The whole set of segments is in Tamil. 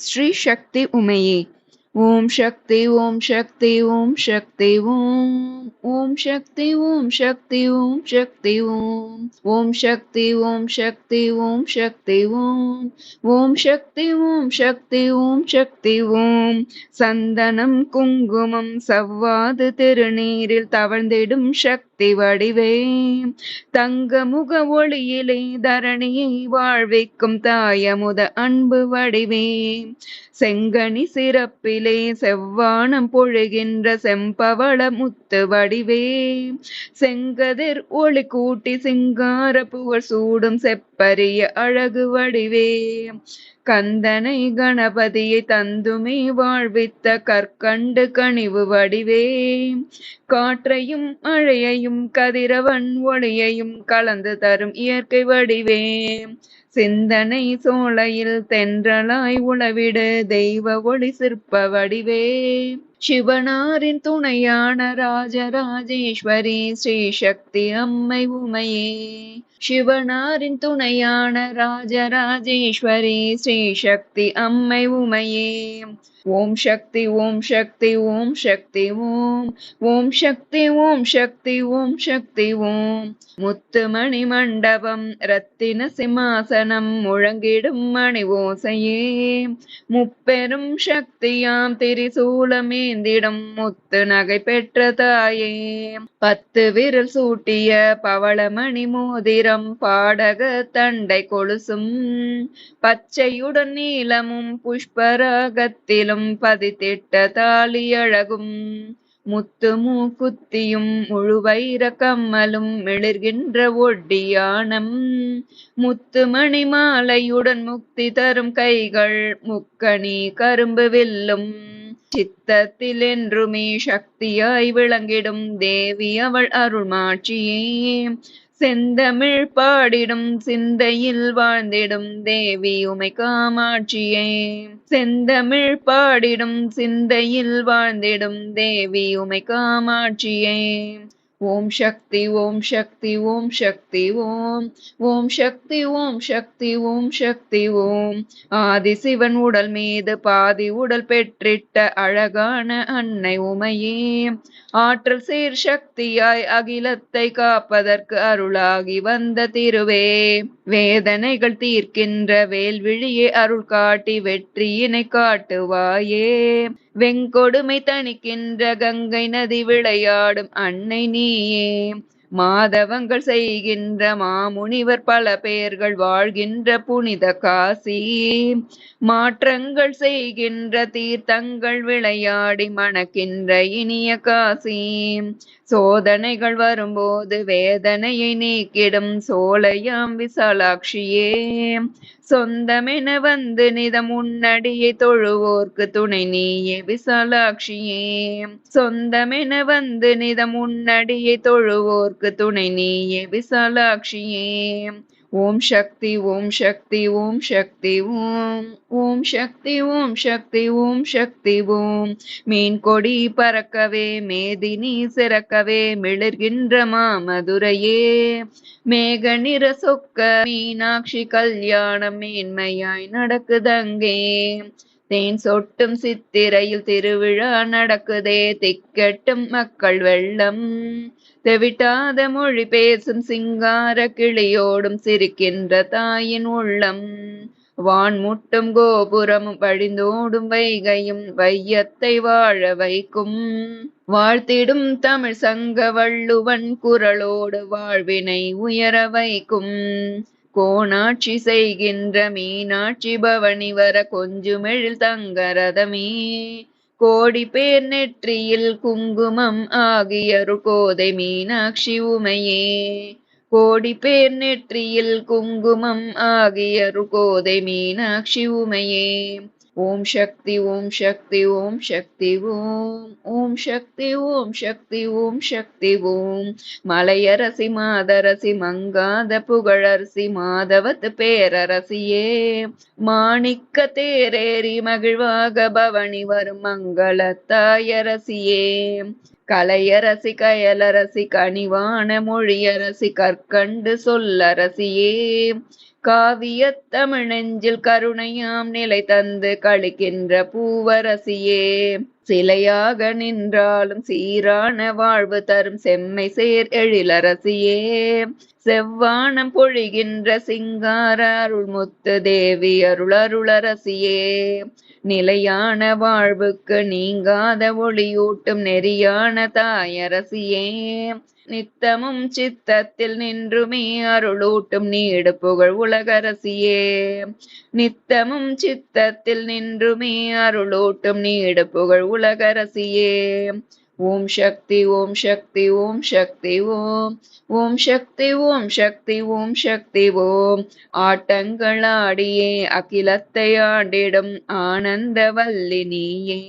ஸ்ரீ சக்தி உமையே. ஓம் சக்தி ஓம் சக்தி ஓம் சக்தி ஓம். ஓம் சக்தி ஓம் சக்தி ஓம் சக்தி ஓம். ஓம் சக்தி ஓம் சக்தி ஓம் சக்தி ஓம். ஓம் சக்தி ஓம் சக்தி ஓம் சக்தி ஓம். சந்தனம் குங்குமம் சவ்வாது திருநீரில் தவழ்ந்திடும் சக்தி வடிவே. தங்க முக ஒளியிலே தரணியை வாழ்விக்கும் தாயமுத அன்பு வடிவே. செங்கனி சிறப்பிலே செவ்வானம் பொழுகின்ற செம்பவள முத்து வடிவே. செங்கதிர் ஒளி கூட்டி சிங்கார புகழ் சூடும் செப்பரிய அழகு வடிவே. கந்தனை கணபதியை தந்துமே வாழ்வித்த கற்கண்டு கனிவு வடிவே. காற்றையும் மழையையும் கதிரவன் ஒளியையும் கலந்து தரும் இயற்கை வடிவே. சிந்தனை சோலையில் தென்றலாய் உளவிடு தெய்வ ஒளி சிற்ப வடிவே. சிவனாரின் துணையான ராஜராஜேஸ்வரி ஸ்ரீ சக்தி அம்மை உமையே. சிவனாரின் துணையான ராஜராஜேஸ்வரி ஸ்ரீ சக்தி அம்மை உமையே. ஓம் சக்தி ஓம் சக்தி ஓம் சக்தி ஓம். ஓம் சக்தி ஓம் சக்தி ஓம் சக்தி ஓம். முத்துமணி மண்டபம் ரத்தின சிம்மாசனம் முழங்கிடும் மணி ஓசையே. முப்பெரும் சக்தியாம் திரிசூலமேந்திடம் முத்து நகை பெற்ற தாயே. 10 விரல் சூட்டிய பவளமணி மோதிரம் பாடக தண்டை கொலுசும் பச்சையுடன் நீலமும் புஷ்பராகத்திலும் பதித்திட்ட தாலி அழகும். முத்து மூக்குத்தியும் முழு வைர கம்மலும் மிளிர்கின்ற ஒட்டியானம். முத்து மணி மாலையுடன் முக்தி தரும் கைகள் முக்கணி கரும்பு வில்லும். சித்தத்தில் என்றுமே சக்தியாய் விளங்கிடும் தேவி அவள் அருள்மாட்சியே. செந்தமிழ் பாடிடும் சிந்தையில் வாழ்ந்திடும் தேவி உமை காமாட்சியே. செந்தமிழ் பாடிடும் சிந்தையில் வாழ்ந்திடும் தேவி உமை காமாட்சியே. ஓம் சக்தி ஓம் சக்தி ஓம் சக்தி ஓம். ஓம் சக்தி ஓம் சக்தி ஓம் சக்தி ஓம். ஆதிசிவன் உடல் மீது பாதி உடல் பெற்றிட்ட அழகான அன்னை உமையே. ஆற்றல் சேர் சக்தியாய் அகிலத்தை காப்பதற்கு அருளாகி வந்த திருவே. வேதனைகள் தீர்க்கின்ற வேல்விழியே அருள் காட்டி வெற்றியினை காட்டுவாயே. வெங்கொடுமை தணிக்கின்ற கங்கை நதி விளையாடும் அன்னை நீயே. மாதவங்கள் செய்கின்ற மாமுனிவர் பல பேர்கள் வாழ்கின்ற புனித காசி. மாற்றங்கள் செய்கின்ற தீர்த்தங்கள் விளையாடி மணக்கின்ற இனிய காசி. சோதனைகள் வரும்போது வேதனையை நீக்கிடும் சோலையாம் விசாலாட்சியே. சொந்தமென வந்து நிதம் உன்னடியை தொழுவோர்க்கு துணை நீயே விசாலாட்சியே. சொந்தமென வந்து நிதம் உன்னடியை தொழுவோர்க்கு துணை நீயே விசாலாட்சியே. ஓம் சக்தி ஓம் சக்தி ஓம் சக்தி ஓம். ஓம் சக்தி ஓம் சக்தி ஓம் சக்தி ஓம். மீன் கொடி பறக்கவே மேதினி சிறக்கவே மிளிர்கின்ற மாமதுரையே. மேக நிற சொக்க மீனாட்சி கல்யாணம் மேன்மையாய் நடக்குதங்கே. தேன் சொட்டும் சித்திரையில் திருவிழா நடக்குதே திக்கெட்டும் மக்கள் வெள்ளம். தெவிட்டாத மொழி பேசும் சிங்கார கிளியோடும் சிரிக்கின்ற தாயின் உள்ளம். வான் முட்டும் கோபுரமும் வழிந்தோடும் வைகையும் வையத்தை வாழ வைக்கும். வாழ்த்திடும் தமிழ் சங்க வள்ளுவன் குரலோடு வாழ்வினை உயர வைக்கும். கோணாட்சி செய்கின்ற மீனாட்சி பவனி வர கொஞ்சுமெழில் தங்கரதமே. கோடி பேர் நெற்றியில் குங்குமம் ஆகியரு கோதை மீனாட்சி உமையே. கோடி பேர் நெற்றியில் குங்குமம் ஆகியரு கோதை மீனாட்சி உமையே. ஓம் சக்தி ஓம் சக்தி ஓம் சக்தி ஓம். ஓம் சக்தி ஓம் சக்தி ஓம் சக்தி ஓம். மலையரசி மாதரசி மங்காத புகழரசி மாதவத்து பேரரசியே. மாணிக்க தேரேறி மகிழ்வாக பவனி வரும் மங்கள தாயரசியே. கலையரசி கயலரசி கனிவான மொழியரசி கற்கண்டு சொல்லரசியே. காவியத் தமிழ் நெஞ்சில் கருணையாம் நிலை தந்து களிக்கின்ற பூவரசியே, சிலையாக நின்றாலும் சீரான வாழ்வு தரும் செம்மை சேர் எழிலரசியே, செவ்வானம் பொழிகின்ற சிங்கார அருள்முத்து தேவி அருளருளரசியே, நிலையான வாழ்வுக்கு நீங்காத ஒளியூட்டும் நெறியான தாயரசியே, நித்தமும் சித்தத்தில் நின்றுமே அருளூட்டும் நீடு புகழ் உலகரசியே, நித்தமும் சித்தத்தில் நின்றுமே அருளூட்டும் நீடு புகழ் உலகரசியே. ஓம் சக்தி ஓம் சக்தி ஓம் சக்தி ஓம் ஓம் சக்தி ஓம் சக்தி ஓம் சக்தி ஓம். ஆட்டங்களாடியே அகிலத்தை ஆண்டிடும் ஆனந்த வல்லி நீயே,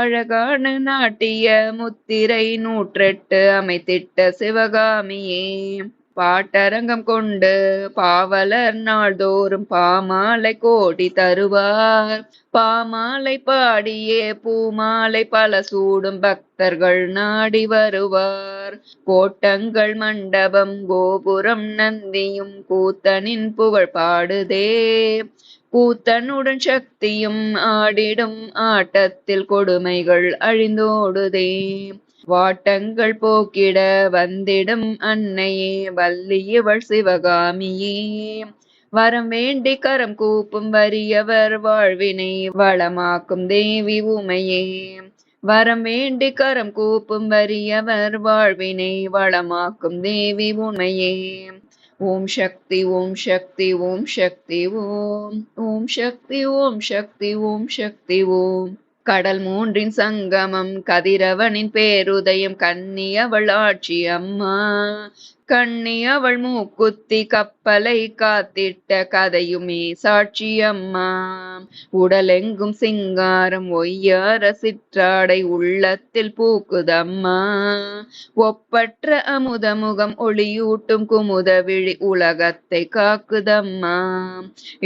அழகான நாட்டிய முத்திரை 108 அமைத்திட்ட சிவகாமியே, பாட்டரங்கம் கொண்டு பாவலர் நாள்தோறும் பாமாலை கோடி தருவார், பாமாலை பாடியே பூமாலை பல சூடும் பக்தர்கள் நாடி வருவார், கோட்டங்கள் மண்டபம் கோபுரம் நந்தியும் கூத்தனின் புகழ் பாடுதே, கூத்தனுடன் சக்தியும் ஆடிடும் ஆட்டத்தில் கொடுமைகள் அழிந்தோடுதே, வாட்டங்கள் போக்கிட வந்திடும் அன்னையே வள்ளியவள் சிவகாமியே, வரம் வேண்டி கரம் கூப்பும் வறியவர் வாழ்வினை வளமாக்கும் தேவி உமையே, வரம் வேண்டி கரம் கூப்பும் வறியவர் வாழ்வினை வளமாக்கும் தேவி உமையே. ஓம் சக்தி ஓம் சக்தி ஓம் சக்தி ஓம் ஓம் சக்தி ஓம் சக்தி ஓம் சக்தி ஓம். கடல் 3 சங்கமம் கதிரவனின் பேருதயம் கன்னியவள் ஆட்சி அம்மா, கன்னியவள் மூக்குத்தி கப்பலை காத்திட்ட கதையுமே சாட்சி அம்மா, உடலெங்கும் சிங்காரம் ஒய்யார சிற்றாடை உள்ளத்தில் பூக்குதம்மா, ஒப்பற்ற அமுதமுகம் ஒளியூட்டும் குமுத விழி உலகத்தை காக்குதம்மா,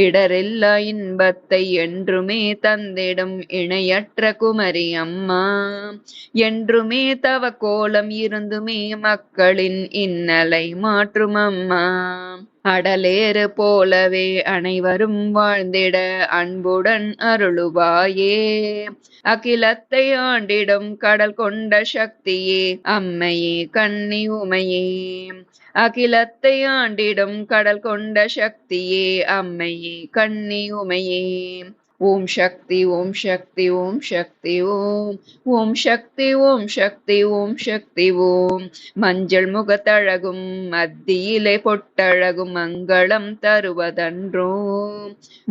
இடரில்லா இன்பத்தை என்றுமே தந்திடும் இணையற்ற குமரி அம்மா, என்றுமே தவ கோலம் இருந்துமே மக்களின் இன்னலை மாற்றும் அம்மா, அடலேறு போலவே அனைவரும் வாழ்ந்திட அன்புடன் அருளுவாயே, அகிலத்தை ஆண்டிடும் கடல் கொண்ட சக்தியே அம்மையே கன்னி உமையே, அகிலத்தை ஆண்டிடும் கடல் கொண்ட சக்தியே அம்மையே கன்னி உமையே. ஓம் சக்தி ஓம் சக்தி ஓம் சக்தி ஓம் ஓம் சக்தி ஓம் சக்தி ஓம் சக்தி ஓம். மஞ்சள் முகத்தழகும் மத்தியிலே பொட்டழகும் மங்களம் தருவதன்றோ,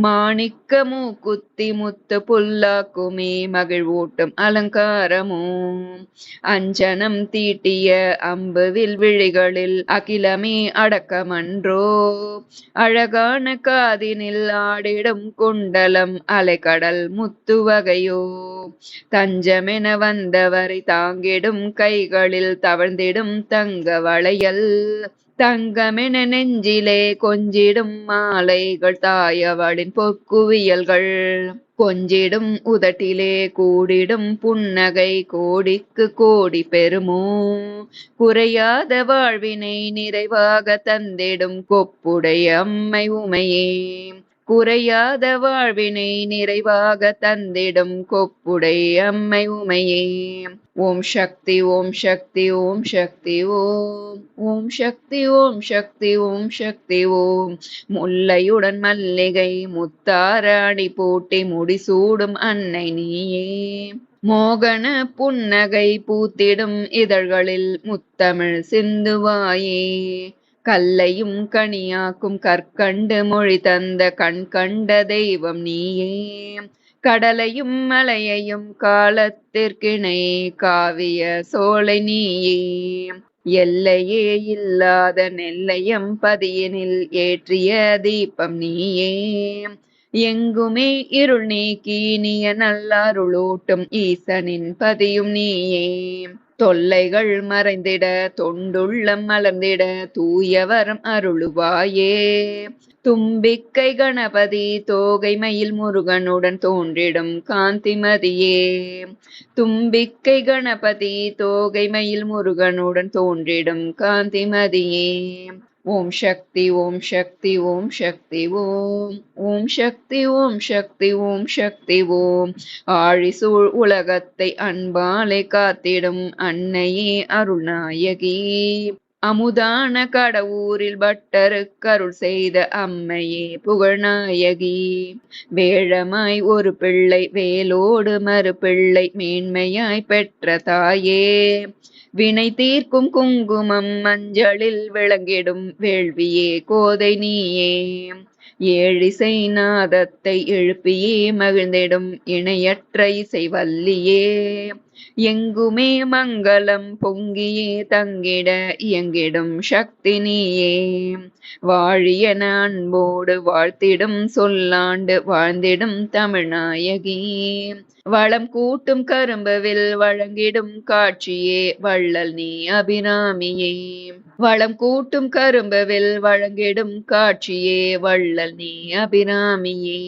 மாணிக்க மூக்குத்தி முத்து புல்லாக்குமே மகிழ்வூட்டும் அலங்காரமோ, அஞ்சனம் தீட்டிய அம்புவில் விழிகளில் அகிலமே அடக்கமன்றோ, அழகான காதினில் ஆடிடும் குண்டலம் அலைக்கடல் முத்து வகையோ, தஞ்சமென வந்தவரை தாங்கிடும் கைகளில் தவழ்ந்திடும் தங்க வளையல், தங்கமென நெஞ்சிலே கொஞ்சிடும் மாலைகள் தாயவளின் பொற்குவியல்கள், கொஞ்சிடும் உதட்டிலே கூடிடும் புன்னகை கோடிக்கு கோடி பெருமோ, குறையாத வாழ்வினை நிறைவாக தந்திடும் கொப்புடைய அம்மை உமையே, குறையாத வாழ்வினை நிறைவாக தந்திடும் கொப்புடைய அம்மை உமையே. ஓம் சக்தி ஓம் சக்தி ஓம் சக்தி ஓம் ஓம் சக்தி ஓம் சக்தி ஓம் சக்தி ஓம். முல்லையுடன் மல்லிகை முத்தார அடி பூட்டி முடிசூடும் அன்னை நீயே, மோகன புன்னகை பூத்திடும் இதழ்களில் முத்தமிழ் சிந்துவாயே, கல்லையும் கனியாக்கும் கற்கண்டு மொழி தந்த கண் கண்ட தெய்வம் நீயே, கடலையும் மலையையும் காலத்திற்கிணை காவிய சோலை நீயே, எல்லையே இல்லாத நெல்லையம் பதியினில் ஏற்றிய தீபம் நீயே, எங்குமே இருள் நீக்கி இனிய நல்லருளூட்டும் ஈசனின் பதியும் நீயே, தொல்லைகள் மறைந்திட தொண்டுள்ளம் மலர்ந்திட தூயவரம் அருளுவாயே, தும்பிக்கை கணபதி தோகை மயில் முருகனுடன் தோன்றிடும் காந்திமதியே, தும்பிக்கை கணபதி தோகை மயில் முருகனுடன் தோன்றிடும் காந்திமதியே. ஓம் சக்தி ஓம் சக்தி ஓம் சக்தி ஓம் ஓம் சக்தி ஓம் சக்தி ஓம் சக்தி ஓம் ஆழிசூழ் உலகத்தை அன்பாலே காத்திடும் அன்னையே அருள்நாயகி அமுதான கடவுரில் பட்டருக்கருள் செய்த அம்மையே புகழ்நாயகி வேழமாய் ஒரு பிள்ளை வேலோடு மறு பிள்ளை மேன்மையாய் பெற்ற தாயே வினை தீர்க்கும் குங்குமம் மஞ்சளில் விளங்கிடும் வேள்வியே கோதை நீயே ஏழிசை நாதத்தை எழுப்பியே மகிழ்ந்திடும் இணையற்ற இசை வல்லியே எங்குமே மங்களம் பொங்கியே தங்கிட இயங்கிடும் சக்தி நீயே வாழியன அன்போடு வாழ்த்திடும் சொல்லாண்டு வாழ்ந்திடும் தமிழ்நாயகி வளம் கூட்டும் கரும்புவில் வழங்கிடும் காட்சியே வள்ளல் நீ அபிராமியே வளம் கூட்டும் கரும்புவில் வழங்கிடும் காட்சியே வள்ளல் நீ அபிராமியே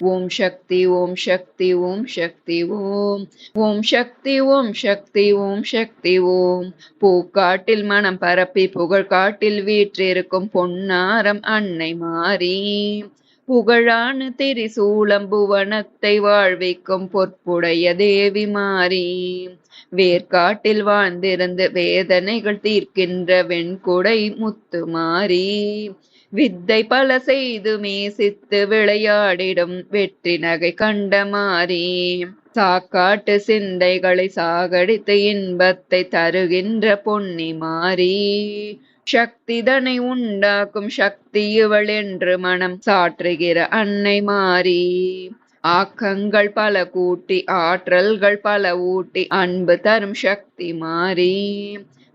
ஓம் சக்தி ஓம் சக்தி ஓம் சக்தி ஓம் ஓம் சக்தி ஓம் சக்தி ஓம் சக்தி ஓம் பூக்காட்டில் மனம் பரப்பி புகழ் காட்டில் வீற்றிருக்கும் பொன்னாரம் அன்னை மாறி புகழான திரிசூலம் புவனத்தை வாழ்விக்கும் பொற்புடைய தேவி மாறி வேர்காட்டில் வாழ்ந்திருந்து வேதனைகள் தீர்க்கின்ற வெண்குடை முத்து மாறி வித்தை பல செய்து மேசித்து விளையாடிடும் வெற்றி நகை கண்ட மாறி சாக்காட்டு சிந்தைகளை சாகடித்து இன்பத்தை தருகின்ற பொன்னி மாறி சக்திதனை உண்டாக்கும் சக்தி இவள் என்று மனம் சாற்றுகிற அன்னை மாறி ஆக்கங்கள் பல கூட்டி ஆற்றல்கள் பல ஊட்டி அன்பு தரும் சக்தி மாறி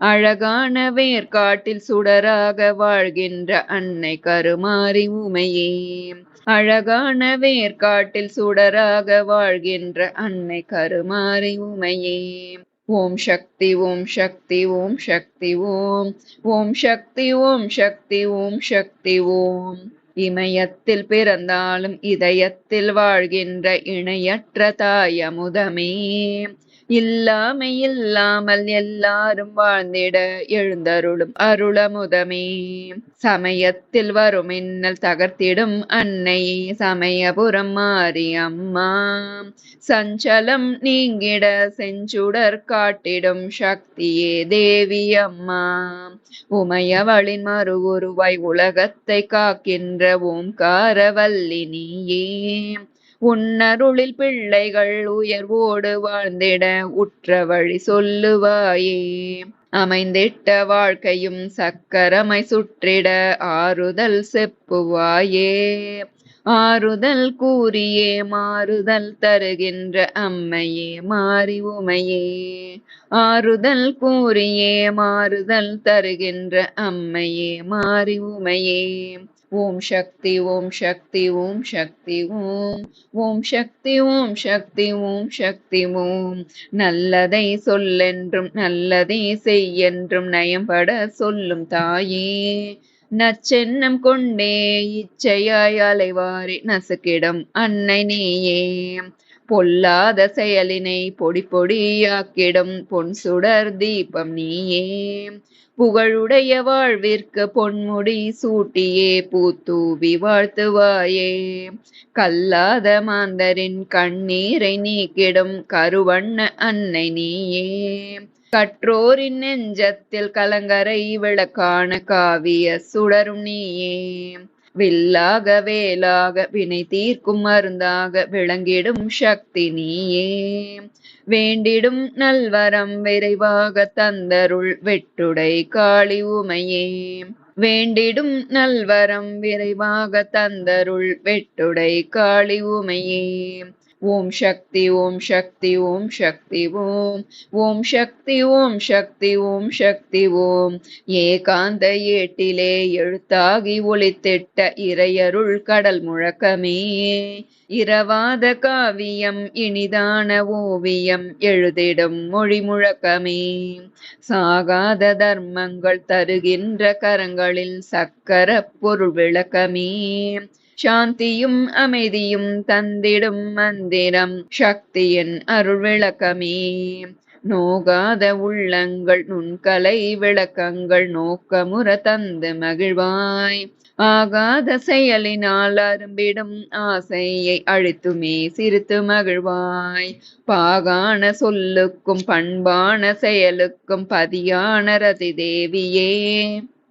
அழகான வேர்காட்டில் சுடராக வாழ்கின்ற அன்னை கருமாரி உமையே அழகான வேர்காட்டில் சுடராக வாழ்கின்ற அன்னை கருமாரி உமையே ஓம் சக்தி ஓம் சக்தி ஓம் சக்தி ஓம் ஓம் சக்தி ஓம் சக்தி ஓம் சக்தி ஓம் இமயத்தில் பிறந்தாலும் இதயத்தில் வாழ்கின்ற இணையற்ற தாயமுதமே இல்லாமை இல்லாமல் எல்லாரும் வாழ்ந்திட எழுந்தருளும் அருளமுதமே சமயத்தில் வரும் இன்னல் தகர்த்திடும் அன்னையே சமயபுரம் மாறி அம்மா சஞ்சலம் நீங்கிட செஞ்சுடர் காட்டிடும் சக்தியே தேவி அம்மா உமையவளின் மறு உருவாய் உலகத்தை காக்கின்ற ஓம்காரவல்லி நீயே உன்னருளில் பிள்ளைகள் உயர்வோடு வாழ்ந்திட உற்ற வழி சொல்லுவாயே அமைந்திட்ட வாழ்க்கையும் சக்கரமை சுற்றிட ஆறுதல் செப்புவாயே ஆறுதல் கூறியே மாறுதல் தருகின்ற அம்மையே மாறி உமையே ஆறுதல் கூறியே மாறுதல் தருகின்ற அம்மையே மாறி உமையே ஓம் சக்தி ஓம் சக்தி ஓம் சக்தி ஓம் ஓம் சக்தி ஓம் சக்தி ஓம் சக்தி ஓம் நல்லதை சொல்லென்றும் நல்லதை செய்யென்றும் நயம்பட சொல்லும் தாயே நச்சென்னம் கொண்டே இச்சையாய் அலைவாரி நசுக்கிடம் அன்னை நீயே பொல்லாத செயலினை பொடி பொடியாக்கிடும் பொன் சுடர் தீபம் நீயே புகழுடைய வாழ்விற்கு பொன்முடி சூட்டியே பூத்தூவி வாழ்த்துவாயே கல்லாத மாந்தரின் கண்ணீரை நீக்கிடும் கருவண்ண அன்னை நீயே கற்றோரின் நெஞ்சத்தில் கலங்கரை விளக்கான காவிய சுடரும் நீயே வில்லாக வேலாக வினை தீர்க்கும் மருந்தாக விளங்கிடும் சக்தி நீயே வேண்டிடும் நல்வரம் விரைவாக தந்தருள் வெட்டுடை காளி உமையே வேண்டிடும் நல்வரம் விரைவாக தந்தருள் வெட்டுடை காளி உமையே ஓம் சக்தி ஓம் சக்தி ஓம் சக்தி ஓம் ஓம் சக்தி ஓம் சக்தி ஓம் சக்தி ஓம் ஏகாந்த ஏட்டிலே எழுத்தாகி ஒளித்திட்ட இறையருள் கடல் முழக்கமே இரவாத காவியம் இனிதான ஓவியம் எழுதிடும் மொழி முழக்கமே சாகாத தர்மங்கள் தருகின்ற கரங்களில் சக்கர பொருள் விளக்கமே சாந்தியும் அமைதியும் தந்திடும் மந்திரம் சக்தியின் அருள் விளக்கமே நோகாத உள்ளங்கள் நுண்கலை விளக்கங்கள் நோக்கமுற தந்து மகிழ்வாய். ஆகாத செயலினால் அரும்பிடும் ஆசையை அழித்துமே சிரித்து மகிழ்வாய். பாகான சொல்லுக்கும் பண்பான செயலுக்கும் பதியான ரதி தேவியே,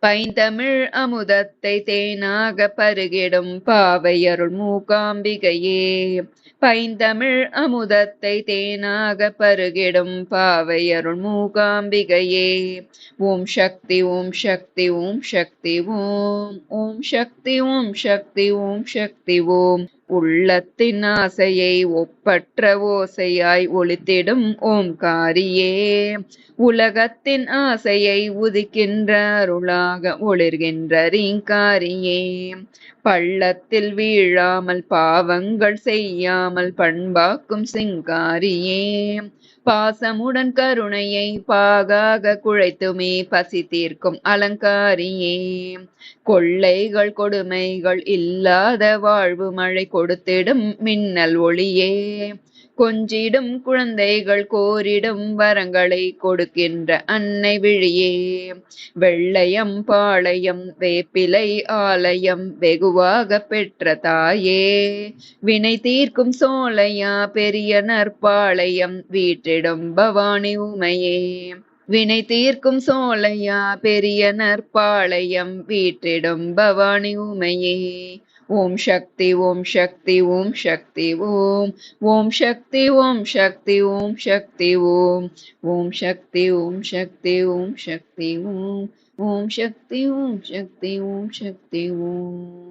பைந்தமிழ் அமுதத்தை தேனாக பருகிடும் பாவையருள் மூகாம்பிகையே, பைந்தமிழ் அமுதத்தை தேனாக பருகிடும் பாவையருள் மூகாம்பிகையே. ஓம் சக்தி ஓம் சக்தி ஓம் சக்தி ஓம். ஓம் சக்தி ஓம் சக்தி ஓம் சக்தி ஓம். உள்ளத்தின் ஆசையை ஒப்பற்ற ஓசையாய் ஒலித்திடும் ஓம்காரியே, உலகத்தின் ஆசையை உதிக்கின்ற அருளாக ஒளிர்கின்ற ரீங்காரியே, பள்ளத்தில் வீழாமல் பாவங்கள் செய்யாமல் பண்பாக்கும் சிங்காரியே, பாசமுடன் கருணையை பாகாக குழைத்துமே பசி தீர்க்கும் அலங்காரியே, கொள்ளைகள் கொடுமைகள் இல்லாத வாழ்வு மழை கொடுத்திடும் மின்னல் ஒளியே, கொஞ்சிடும் குழந்தைகள் கோரிடும் வரங்களை கொடுக்கின்ற அன்னை விழியே, வெள்ளையம் பாளையம் வேப்பிலை ஆலயம் வெகுவாக பெற்ற தாயே, வினை தீர்க்கும் சோலையா பெரிய நற்பாளையம் வீற்றிடும் பவானி உமையே, வினை தீர்க்கும் சோலையா பெரிய நற்பாளையம் வீற்றிடும் பவானி உமையே. ஓம் சக்தி ஓம் சக்தி ஓம் சக்தி ஓம். ஓம் சக்தி ஓம் சக்தி ஓம் சக்தி ஓம். ஓம் சக்தி ஓம் சக்தி ஓம் சக்தி ஓம். ஓம் சக்தி ஓம் சக்தி ஓம் சக்தி ஓம்.